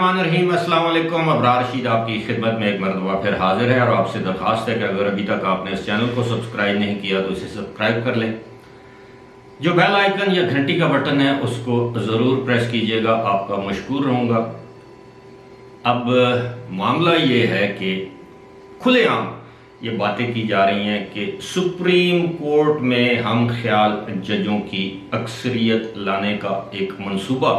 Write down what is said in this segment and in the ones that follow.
الرحمن الرحیم، السلام علیکم۔ ابرار رشید آپ کی خدمت میں ایک مرتبہ پھر حاضر ہے، اور آپ سے درخواست ہے کہ اگر ابھی تک آپ نے اس چینل کو سبسکرائب نہیں کیا تو اسے سبسکرائب کر لیں۔ جو بیل آئیکن یا گھنٹی کا بٹن ہے اس کو ضرور پریس کیجئے گا، آپ کا مشکور رہوں گا۔ اب معاملہ یہ ہے کہ کھلے عام یہ باتیں کی جا رہی ہیں کہ سپریم کورٹ میں ہم خیال ججوں کی اکثریت لانے کا ایک منصوبہ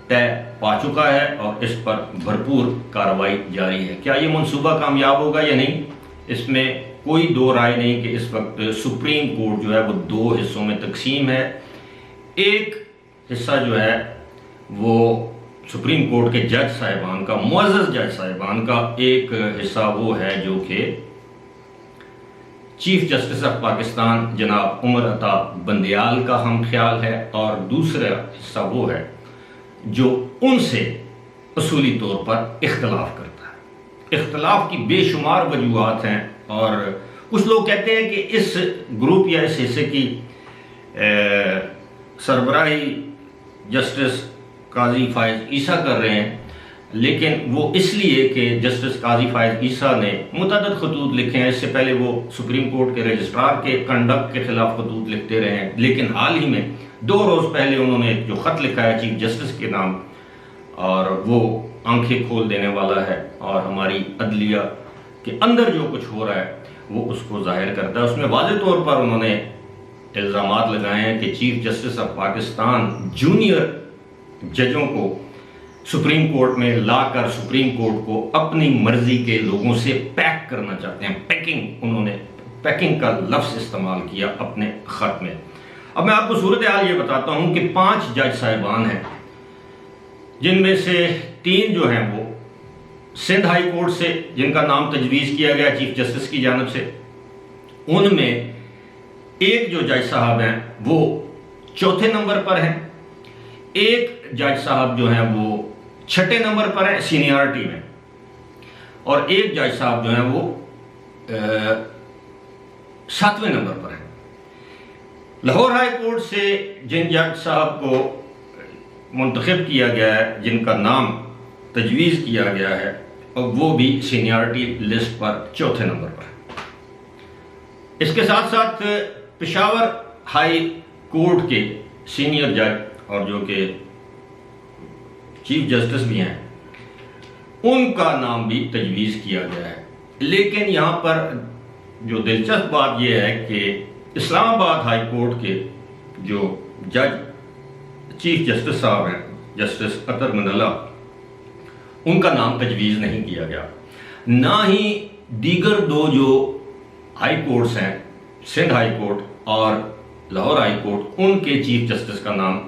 طے پا چکا ہے اور اس پر بھرپور کارروائی جاری ہے۔ کیا یہ منصوبہ کامیاب ہوگا یا نہیں، اس میں کوئی دو رائے نہیں کہ اس وقت سپریم کورٹ جو ہے وہ دو حصوں میں تقسیم ہے۔ ایک حصہ جو ہے وہ سپریم کورٹ کے جج صاحبان کا، معزز جج صاحبان کا ایک حصہ وہ ہے جو کہ چیف جسٹس آف پاکستان جناب عمر عطا بندیال کا ہم خیال ہے، اور دوسرا حصہ وہ ہے جو ان سے اصولی طور پر اختلاف کرتا ہے۔ اختلاف کی بے شمار وجوہات ہیں، اور کچھ لوگ کہتے ہیں کہ اس گروپ یا اس حصے کی سربراہی جسٹس قاضی فائز عیسیٰ کر رہے ہیں، لیکن وہ اس لیے کہ جسٹس قاضی فائز عیسیٰ نے متعدد خطوط لکھے ہیں۔ اس سے پہلے وہ سپریم کورٹ کے رجسٹرار کے کنڈکٹ کے خلاف خطوط لکھتے رہے ہیں، لیکن حال ہی میں 2 روز پہلے انہوں نے جو خط لکھا ہے چیف جسٹس کے نام، اور وہ آنکھیں کھول دینے والا ہے، اور ہماری عدلیہ کے اندر جو کچھ ہو رہا ہے وہ اس کو ظاہر کرتا ہے۔ اس میں واضح طور پر انہوں نے الزامات لگائے ہیں کہ chief justice of Pakistan junior ججوں کو سپریم کورٹ میں لا کر سپریم کورٹ کو اپنی مرضی کے لوگوں سے پیک کرنا چاہتے ہیں۔ پیکنگ، انہوں نے پیکنگ کا لفظ استعمال کیا اپنے خط میں۔ اب میں آپ کو صورتحال یہ بتاتا ہوں کہ 5 جج صاحبان ہیں، جن میں سے 3 جو ہیں وہ سندھ ہائی کورٹ سے، جن کا نام تجویز کیا گیا چیف جسٹس کی جانب سے۔ ان میں ایک جو جج صاحب ہیں وہ 4تھے نمبر پر ہیں، ایک جج صاحب جو ہیں وہ 6ٹھے نمبر پر ہیں سینیارٹی میں، اور ایک جج صاحب جو ہیں وہ 7ویں نمبر پر ہیں۔ لاہور ہائی کورٹ سے جن جج صاحب کو منتخب کیا گیا ہے، جن کا نام تجویز کیا گیا ہے، وہ بھی سینیارٹی لسٹ پر 4تھے نمبر پر ہے۔ اس کے ساتھ ساتھ پشاور ہائی کورٹ کے سینئر جج اور جو کہ چیف جسٹس بھی ہیں، ان کا نام بھی تجویز کیا گیا ہے۔ لیکن یہاں پر جو دلچسپ بات یہ ہے کہ اسلام آباد ہائی کورٹ کے جو جج چیف جسٹس صاحب ہیں، جسٹس اطہر من اللہ، ان کا نام تجویز نہیں کیا گیا۔ نہ ہی دیگر 2 جو ہائی کورٹس ہیں، سندھ ہائی کورٹ اور لاہور ہائی کورٹ، ان کے چیف جسٹس کا نام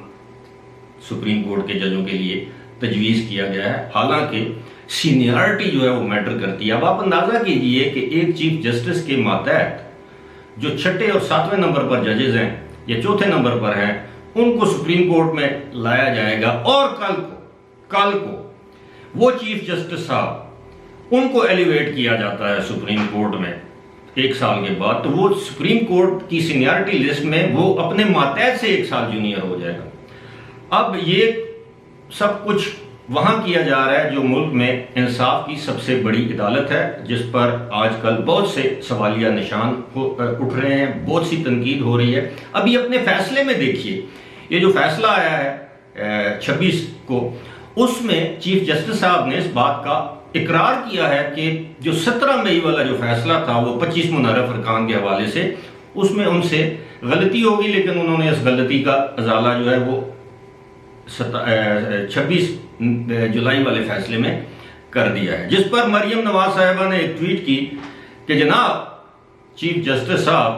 سپریم کورٹ کے ججوں کے لیے تجویز کیا گیا ہے، حالانکہ سینیارٹی جو ہے وہ میٹر کرتی ہے۔ اب آپ اندازہ کیجئے کہ ایک چیف جسٹس کے ماتحت جو 6ٹھے اور 7ویں نمبر پر ججز ہیں یا 4تھے نمبر پر ہیں، ان کو سپریم کورٹ میں لایا جائے گا، اور کل کو وہ چیف جسٹس صاحب، ان کو ایلیویٹ کیا جاتا ہے سپریم کورٹ میں 1 سال کے بعد، تو وہ سپریم کورٹ کی سینیارٹی لسٹ میں وہ اپنے ماتحت سے 1 سال جونیئر ہو جائے گا۔ اب یہ سب کچھ وہاں کیا جا رہا ہے جو ملک میں انصاف کی سب سے بڑی عدالت ہے، جس پر آج کل بہت سے سوالیہ نشان اٹھ رہے ہیں، بہت سی تنقید ہو رہی ہے۔ ابھی اپنے فیصلے میں دیکھیے، یہ جو فیصلہ آیا ہے 26 کو، اس میں چیف جسٹس صاحب نے اس بات کا اقرار کیا ہے کہ جو 17 مئی والا جو فیصلہ تھا وہ 25 منحرف ارکان کے حوالے سے، اس میں ان سے غلطی ہوگی، لیکن انہوں نے اس غلطی کا ازالہ جو ہے وہ 26 جولائی والے فیصلے میں کر دیا ہے، جس پر مریم نواز صاحبہ نے ایک ٹویٹ کی کہ جناب چیف جسٹس صاحب،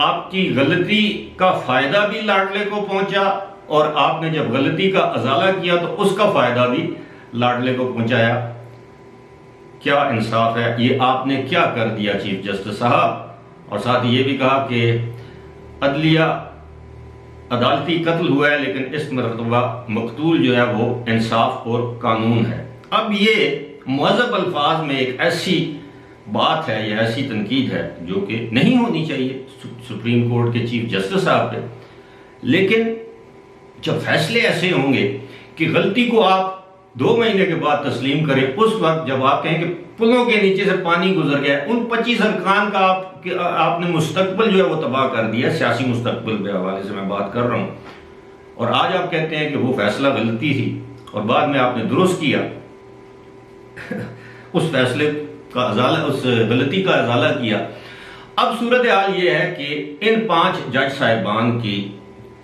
آپ کی غلطی کا فائدہ بھی لاڈلے کو پہنچا، اور آپ نے جب غلطی کا ازالہ کیا تو اس کا فائدہ بھی لاڈلے کو پہنچایا۔ کیا انصاف ہے، یہ آپ نے کیا کر دیا چیف جسٹس صاحب؟ اور ساتھ یہ بھی کہا کہ عدلیہ عدالتی قتل ہوا ہے، لیکن اس مرتبہ مقتول جو ہے وہ انصاف اور قانون ہے۔ اب یہ مہذب الفاظ میں ایک ایسی بات ہے یا ایسی تنقید ہے جو کہ نہیں ہونی چاہیے سپریم کورٹ کے چیف جسٹس صاحب پہ، لیکن جب فیصلے ایسے ہوں گے کہ غلطی کو آپ 2 مہینے کے بعد تسلیم کریں، اس وقت جب آپ کہیں کہ پلوں کے نیچے سے پانی گزر گیا، ان 25 ارکان کا آپ نے مستقبل جو ہے وہ تباہ کر دیا، سیاسی مستقبل کے حوالے سے میں بات کر رہا ہوں، اور آج آپ کہتے ہیں کہ وہ فیصلہ غلطی تھی اور بعد میں آپ نے درست کیا۔ اس فیصلے کا ازالہ، اس غلطی کا ازالہ کیا۔ اب صورتحال یہ ہے کہ ان 5 جج صاحبان کی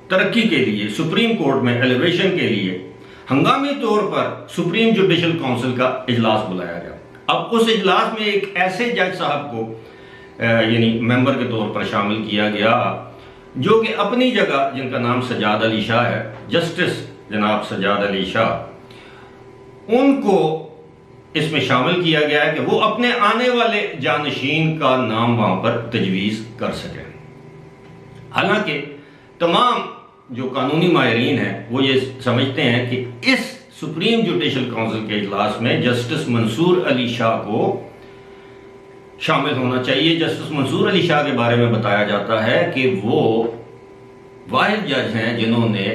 ترقی کے لیے سپریم کورٹ میں ایلیویشن کے لیے ہنگامی طور پر سپریم جوڈیشل کونسل کا اجلاس بلایا گیا۔ اب اس اجلاس میں ایک ایسے جج صاحب کو یعنی ممبر کے طور پر شامل کیا گیا جو کہ اپنی جگہ، جن کا نام سجاد علی شاہ ہے، جسٹس جناب سجاد علی شاہ، ان کو اس میں شامل کیا گیا ہے کہ وہ اپنے آنے والے جانشین کا نام وہاں پر تجویز کر سکیں۔ حالانکہ تمام جو قانونی ماہرین ہیں وہ یہ سمجھتے ہیں کہ اس سپریم جوڈیشل کونسل کے اجلاس میں جسٹس منصور علی شاہ کو شامل ہونا چاہیے۔ جسٹس منصور علی شاہ کے بارے میں بتایا جاتا ہے کہ وہ واحد جج ہیں جنہوں نے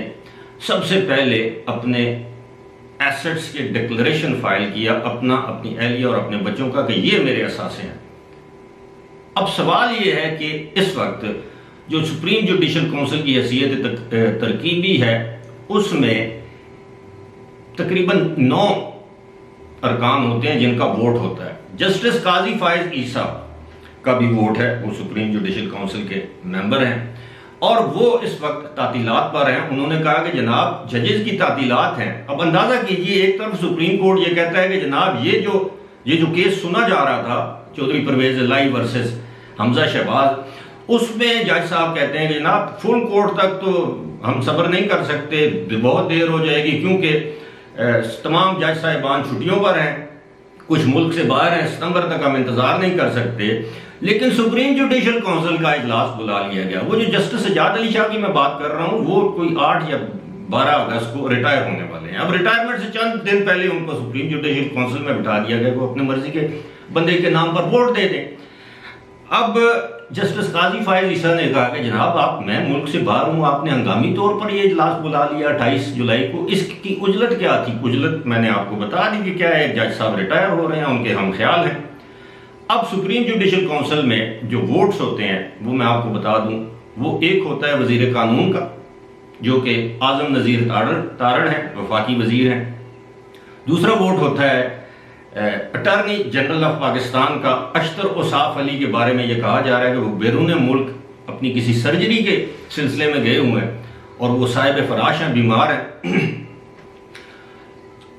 سب سے پہلے اپنے ایسٹس کے ڈکلریشن فائل کیا، اپنی اہلیہ اور اپنے بچوں کا، کہ یہ میرے اثاثے ہیں۔ اب سوال یہ ہے کہ اس وقت جو سپریم جوڈیشل کونسل کی حیثیت ترکیبی ہے، اس میں تقریباً 9 ارکان ہوتے ہیں جن کا ووٹ ہوتا ہے۔ جسٹس قاضی فائز عیسیٰ کا بھی ووٹ ہے، وہ سپریم جوڈیشل کونسل کے ممبر ہیں اور وہ اس وقت تعطیلات پر ہیں۔ انہوں نے کہا کہ جناب ججز کی تعطیلات ہیں۔ اب اندازہ کیجئے، ایک طرف سپریم کورٹ یہ کہتا ہے کہ جناب یہ جو کیس سنا جا رہا تھا چودھری پرویز الہی ورسز حمزہ شہباز، اس میں جج صاحب کہتے ہیں کہ جناب فل کورٹ تک تو ہم صبر نہیں کر سکتے، بہت دیر ہو جائے گی، کیونکہ تمام جج صاحبان چھٹیوں پر ہیں، کچھ ملک سے باہر ہیں، ستمبر تک ہم انتظار نہیں کر سکتے۔ لیکن سپریم جوڈیشل کونسل کا اجلاس بلا لیا گیا۔ وہ جو جسٹس سجاد علی شاہ کی میں بات کر رہا ہوں، وہ کوئی 8 یا 12 اگست کو ریٹائر ہونے والے ہیں۔ اب ریٹائرمنٹ سے چند دن پہلے ان کو سپریم جوڈیشل کونسل میں بٹھا دیا گیا کہ وہ اپنے مرضی کے بندے کے نام پر ووٹ دے دیں۔ اب جسٹس قاضی فائز عیسیٰ نے کہا کہ جناب میں ملک سے باہر ہوں، آپ نے ہنگامی طور پر یہ اجلاس بلا لیا 28 جولائی کو، اس کی اجلت کیا تھی؟ اجلت میں نے آپ کو بتا دی کہ کیا ہے، جج صاحب ریٹائر ہو رہے ہیں، ان کے ہم خیال ہیں۔ اب سپریم جوڈیشل کونسل میں جو ووٹس ہوتے ہیں وہ میں آپ کو بتا دوں، وہ ایک ہوتا ہے وزیر قانون کا، جو کہ اعظم نذیر تارڑ ہیں، وفاقی وزیر ہیں۔ دوسرا ووٹ ہوتا ہے اٹارنی جنرل آف پاکستان کا، اشتر اوصاف علی کے بارے میں یہ کہا جا رہا ہے کہ وہ بیرون ملک اپنی کسی سرجری کے سلسلے میں گئے ہوئے ہیں اور وہ صاحب فراش ہیں، بیمار ہیں۔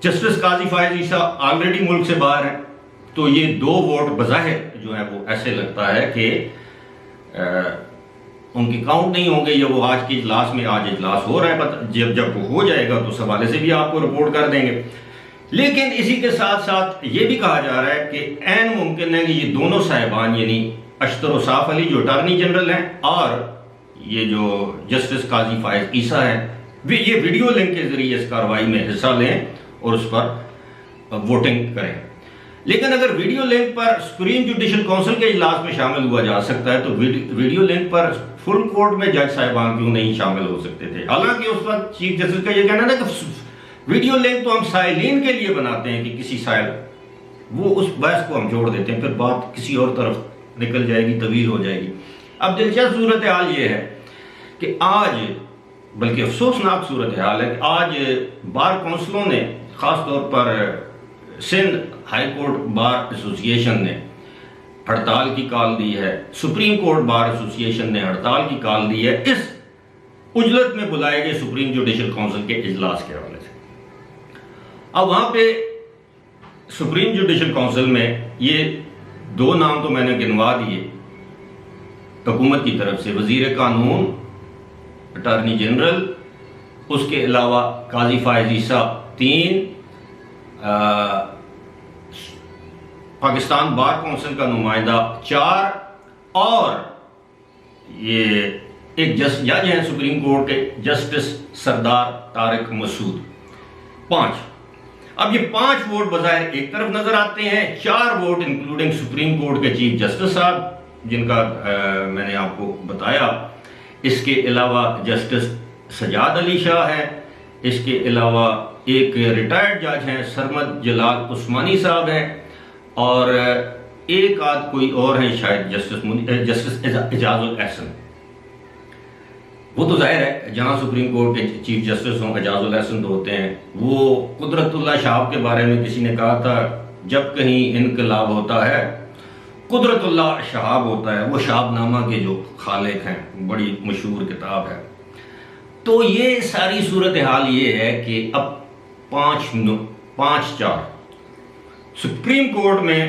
جسٹس قاضی فائز عیسیٰ آلریڈی ملک سے باہر ہیں، تو یہ 2 ووٹ بظاہر جو ہے وہ ایسے لگتا ہے کہ ان کی کاؤنٹ نہیں ہوں گے، یا وہ آج کے اجلاس میں، آج اجلاس ہو رہا ہے، جب وہ ہو جائے گا تو اس حوالے سے بھی آپ کو رپورٹ کر دیں گے۔ لیکن اسی کے ساتھ ساتھ یہ بھی کہا جا رہا ہے کہ عین ممکن ہے کہ یہ دونوں صاحبان، یعنی اشتر اوصاف علی جو اٹارنی جنرل ہیں اور یہ جو جسٹس قاضی فائز عیسیٰ ہیں، یہ ویڈیو لنک کے ذریعے اس کارروائی میں حصہ لیں اور اس پر ووٹنگ کریں۔ لیکن اگر ویڈیو لنک پر سپریم جوڈیشل کونسل کے اجلاس میں شامل ہوا جا سکتا ہے تو ویڈیو لنک پر فل کورٹ میں جج صاحبان کیوں نہیں شامل ہو سکتے تھے؟ حالانکہ اس وقت چیف جسٹس کا یہ کہنا تھا کہ ویڈیو لنک تو ہم سائلین کے لیے بناتے ہیں کہ کسی سائل، وہ اس بحث کو ہم چھوڑ دیتے ہیں، پھر بات کسی اور طرف نکل جائے گی، طویل ہو جائے گی۔ اب دلچسپ صورتحال یہ ہے کہ آج، بلکہ افسوسناک صورتحال ہے کہ آج بار کونسلوں نے، خاص طور پر سندھ ہائی کورٹ بار ایسوسی ایشن نے ہڑتال کی کال دی ہے، سپریم کورٹ بار ایسوسی ایشن نے ہڑتال کی کال دی ہے اس اجلت میں بلائے گئے سپریم جوڈیشل کونسل کے اجلاس کے حوالے سے۔ اب وہاں پہ سپریم جوڈیشل کونسل میں یہ 2 نام تو میں نے گنوا دیے حکومت کی طرف سے، وزیر قانون، اٹارنی جنرل، اس کے علاوہ قاضی فائز عیسیٰ 3، پاکستان بار کونسل کا نمائندہ 4، اور یہ ایک جج ہیں سپریم کورٹ کے جسٹس سردار طارق مسعود، 5۔ اب یہ 5 ووٹ بظاہر ایک طرف نظر آتے ہیں، 4 ووٹ انکلوڈنگ سپریم کورٹ کے چیف جسٹس صاحب جن کا میں نے آپ کو بتایا، اس کے علاوہ جسٹس سجاد علی شاہ ہے، اس کے علاوہ ایک ریٹائرڈ جج ہیں سرمد جلال عثمانی صاحب ہیں، اور ایک آدھ کوئی اور ہیں شاید جسٹس اعجاز الاحسن۔ وہ تو ظاہر ہے جہاں سپریم کورٹ کے چیف جسٹس ہوں اعجاز الاحسن تو ہوتے ہیں۔ وہ قدرت اللہ شہاب کے بارے میں کسی نے کہا تھا جب کہیں انقلاب ہوتا ہے قدرت اللہ شہاب ہوتا ہے، وہ شہاب نامہ کے جو خالق ہیں، بڑی مشہور کتاب ہے۔ تو یہ ساری صورتحال یہ ہے کہ اب 5-4 سپریم کورٹ میں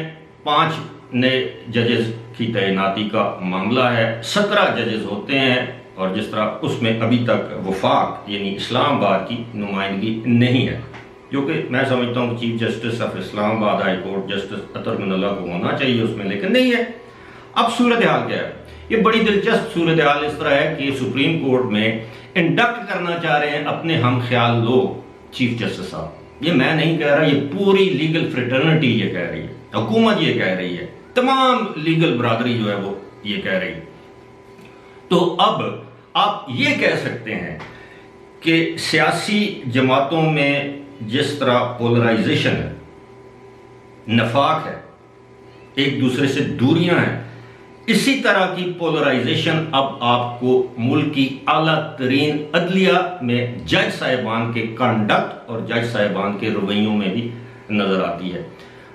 5 نئے ججز کی تعیناتی کا معاملہ ہے، 17 ججز ہوتے ہیں، اور جس طرح اس میں ابھی تک وفاق یعنی اسلام آباد کی نمائندگی نہیں ہے، جو کہ میں سمجھتا ہوں کہ چیف جسٹس آف اسلام آباد ہائی کورٹ جسٹس اطہر من اللہ کو ہونا چاہیے اس میں، لیکن نہیں ہے۔ اب صورتحال کیا ہے؟ یہ بڑی دلچسپ صورتحال اس طرح ہے کہ سپریم کورٹ میں انڈکٹ کرنا چاہ رہے ہیں اپنے ہم خیال لوگ چیف جسٹس صاحب۔ یہ میں نہیں کہہ رہا، یہ پوری لیگل فریٹرنٹی یہ کہہ رہی ہے، حکومت یہ کہہ رہی ہے، تمام لیگل برادری جو ہے وہ یہ کہہ رہی ہے۔ تو اب آپ یہ کہہ سکتے ہیں کہ سیاسی جماعتوں میں جس طرح پولرائزیشن ہے، نفاق ہے، ایک دوسرے سے دوریاں ہیں، اسی طرح کی پولرائزیشن اب آپ کو ملک کی اعلیٰ ترین عدلیہ میں جج صاحبان کے کنڈکٹ اور جج صاحبان کے رویوں میں بھی نظر آتی ہے۔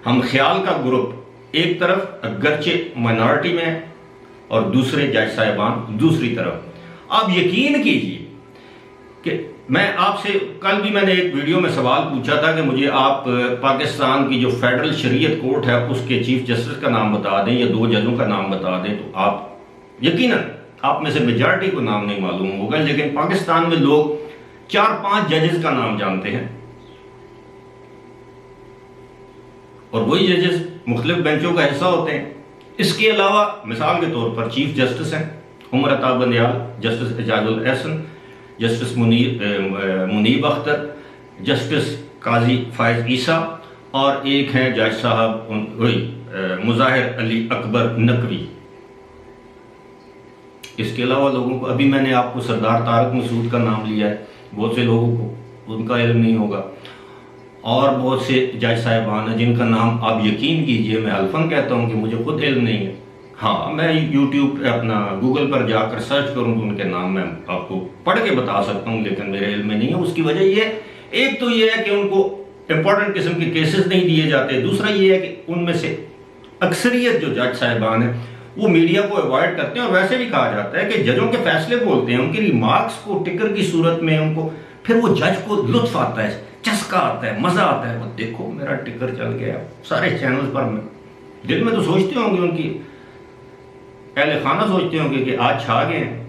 ہم خیال کا گروپ ایک طرف اگرچہ مائنارٹی میں ہے اور دوسرے جج صاحبان دوسری طرف۔ آپ یقین کیجئے کہ میں آپ سے کل بھی میں نے ایک ویڈیو میں سوال پوچھا تھا کہ مجھے آپ پاکستان کی جو فیڈرل شریعت کورٹ ہے اس کے چیف جسٹس کا نام بتا دیں یا 2 ججوں کا نام بتا دیں، تو آپ یقیناً آپ میں سے میجارٹی کو نام نہیں معلوم ہوگا، لیکن پاکستان میں لوگ 4-5 ججز کا نام جانتے ہیں، اور وہی ججز مختلف بینچوں کا حصہ ہوتے ہیں۔ اس کے علاوہ مثال کے طور پر چیف جسٹس ہیں عمر عطا بندیال، جسٹس اعجاز الاحسن، جسٹس منیب اختر، جسٹس قاضی فائز عیسیٰ، اور ایک ہیں جج صاحب مظاہر علی اکبر نقوی۔ اس کے علاوہ لوگوں کو ابھی میں نے آپ کو سردار طارق مسعود کا نام لیا ہے، بہت سے لوگوں کو ان کا علم نہیں ہوگا، اور بہت سے جج صاحبان ہیں جن کا نام آپ یقین کیجئے میں الفاً کہتا ہوں کہ مجھے خود علم نہیں ہے۔ ہاں میں یوٹیوب پہ اپنا گوگل پر جا کر سرچ کروں تو ان کے نام میں آپ کو پڑھ کے بتا سکتا ہوں، لیکن میرے علم میں نہیں ہے۔ اس کی وجہ یہ ہے، ایک تو یہ ہے کہ ان کو امپورٹنٹ قسم کے کیسز نہیں دیے جاتے، دوسرا یہ ہے کہ ان میں سے اکثریت جو جج صاحبان ہیں وہ میڈیا کو اوائڈ کرتے ہیں، اور ویسے بھی کہا جاتا ہے کہ ججوں کے فیصلے بولتے ہیں، ان کی ریمارکس کو ٹکر کی صورت میں ان کو پھر وہ جج کو لطف آتا ہے، چسکا آتا ہے، مزہ آتا ہے، وہ دیکھو میرا ٹکر چل گیا۔ سارے چینل پر میں دل میں تو سوچتے ہوں گے، ان کی اہل خانہ سوچتے ہوں گے کہ آج چھا گئے ہیں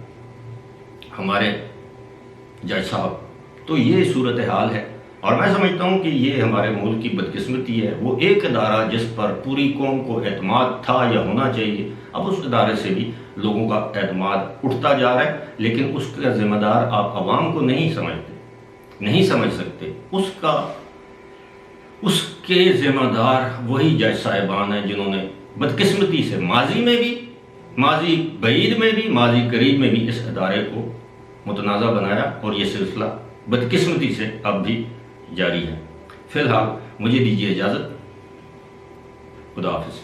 ہمارے جج صاحب۔ تو یہ صورتحال ہے، اور میں سمجھتا ہوں کہ یہ ہمارے ملک کی بدقسمتی ہے۔ وہ ایک ادارہ جس پر پوری قوم کو اعتماد تھا یا ہونا چاہیے، اب اس ادارے سے بھی لوگوں کا اعتماد اٹھتا جا رہا ہے، لیکن اس کا ذمہ دار آپ عوام کو نہیں سمجھ سکتے۔ اس کے ذمہ دار وہی جج صاحبان ہیں جنہوں نے بدقسمتی سے ماضی بعید میں بھی ماضی قریب میں بھی اس ادارے کو متنازع بنایا، اور یہ سلسلہ بدقسمتی سے اب بھی جاری ہے۔ فی الحال مجھے دیجیے اجازت، خدا حافظ۔